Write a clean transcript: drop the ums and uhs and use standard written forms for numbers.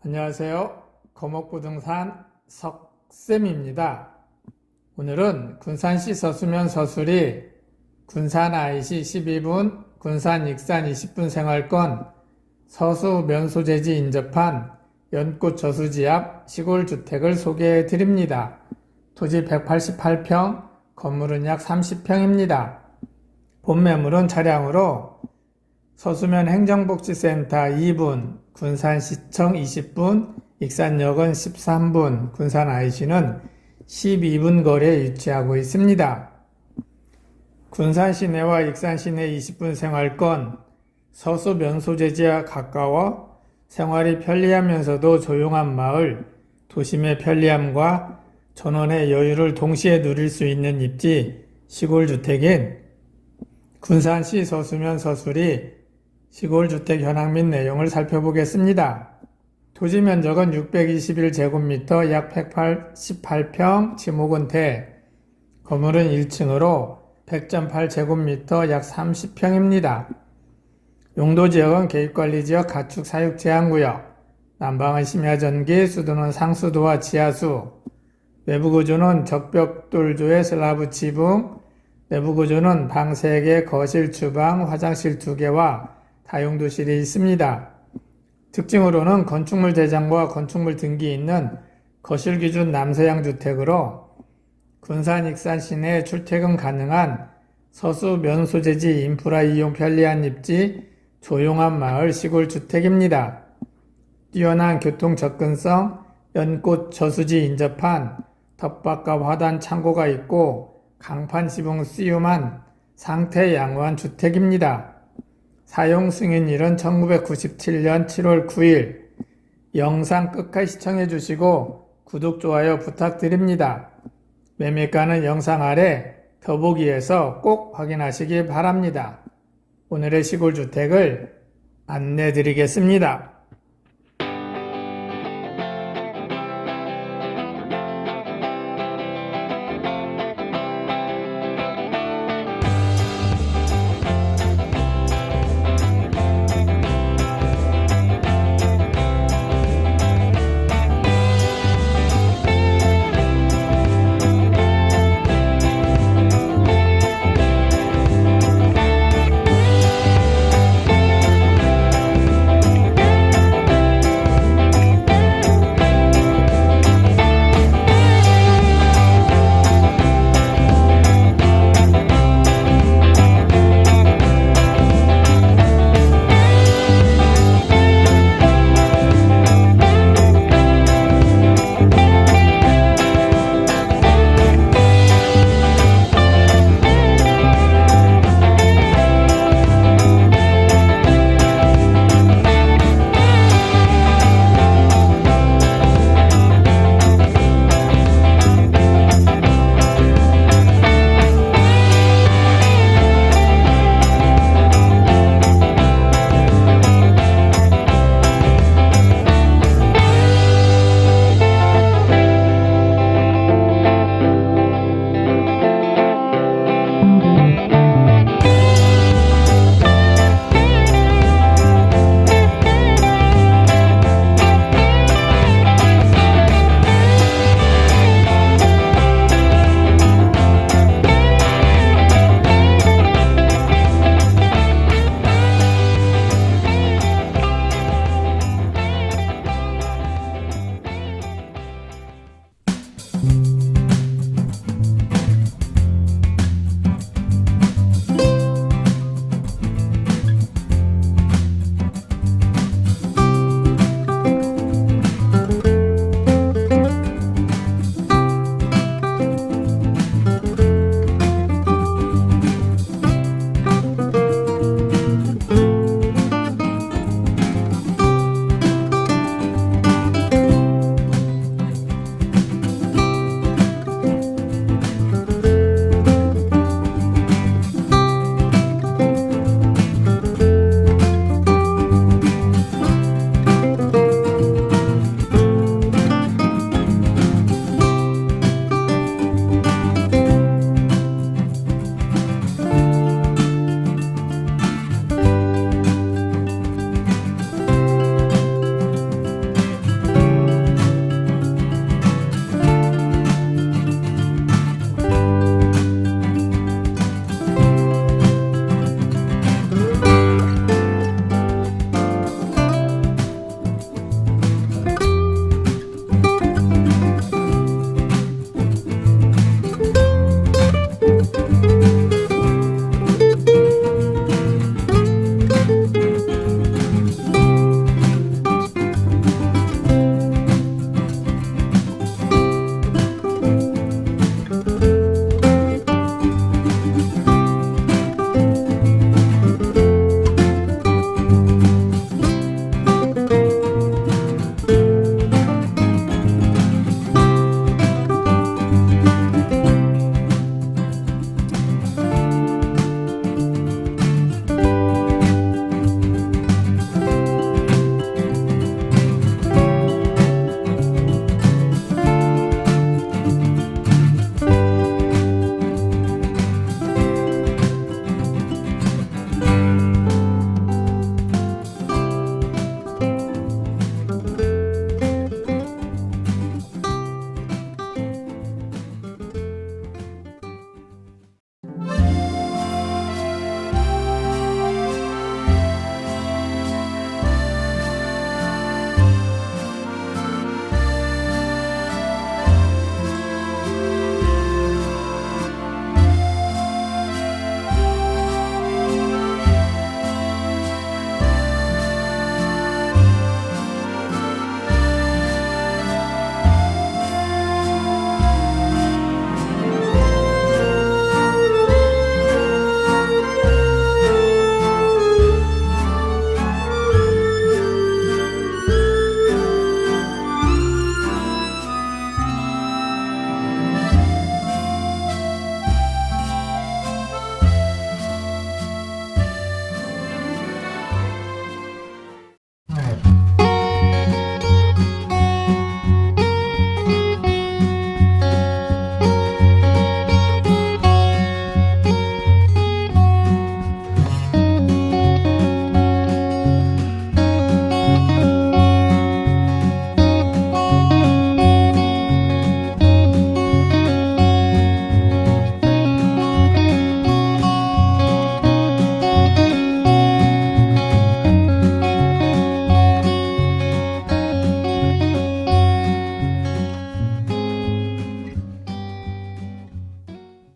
안녕하세요. 거목부동산 석쌤입니다. 오늘은 군산시 서수면서술이 군산ic 12분, 군산 익산 20분 생활권, 서수면소재지 인접한 연꽃저수지 앞 시골주택을 소개해 드립니다. 토지 188평, 건물은 약 30평입니다. 본 매물은 차량으로 서수면 행정복지센터 2분, 군산시청 20분, 익산역은 13분, 군산ic는 12분 거리에 위치하고 있습니다. 군산시내와 익산시내 20분 생활권, 서수면소재지와 가까워 생활이 편리하면서도 조용한 마을, 도심의 편리함과 전원의 여유를 동시에 누릴 수 있는 입지 시골주택인 군산시 서수면서술이 시골주택 현황 및 내용을 살펴보겠습니다. 토지 면적은 621제곱미터 약 188평, 지목은 대, 건물은 1층으로 100.8제곱미터 약 30평입니다. 용도지역은 계획관리지역 가축 사육 제한구역, 난방은 심야전기, 수도는 상수도와 지하수, 외부구조는 적벽돌조의 슬라브지붕, 내부구조는 방 3개, 거실, 주방, 화장실 2개와 다용도실이 있습니다. 특징으로는 건축물 제장과 건축물 등기 있는 거실기준 남서양 주택으로 군산 익산시내 출퇴근 가능한 서수면소재지 인프라 이용 편리한 입지, 조용한 마을 시골주택입니다. 뛰어난 교통 접근성, 연꽃저수지 인접한 텃밭과 화단 창고가 있고 강판지붕 씌움한 상태 양호한 주택입니다. 사용승인일은 1997년 7월 9일. 영상 끝까지 시청해 주시고 구독, 좋아요 부탁드립니다. 매매가는 영상 아래 더보기에서 꼭 확인하시기 바랍니다. 오늘의 시골주택을 안내 드리겠습니다.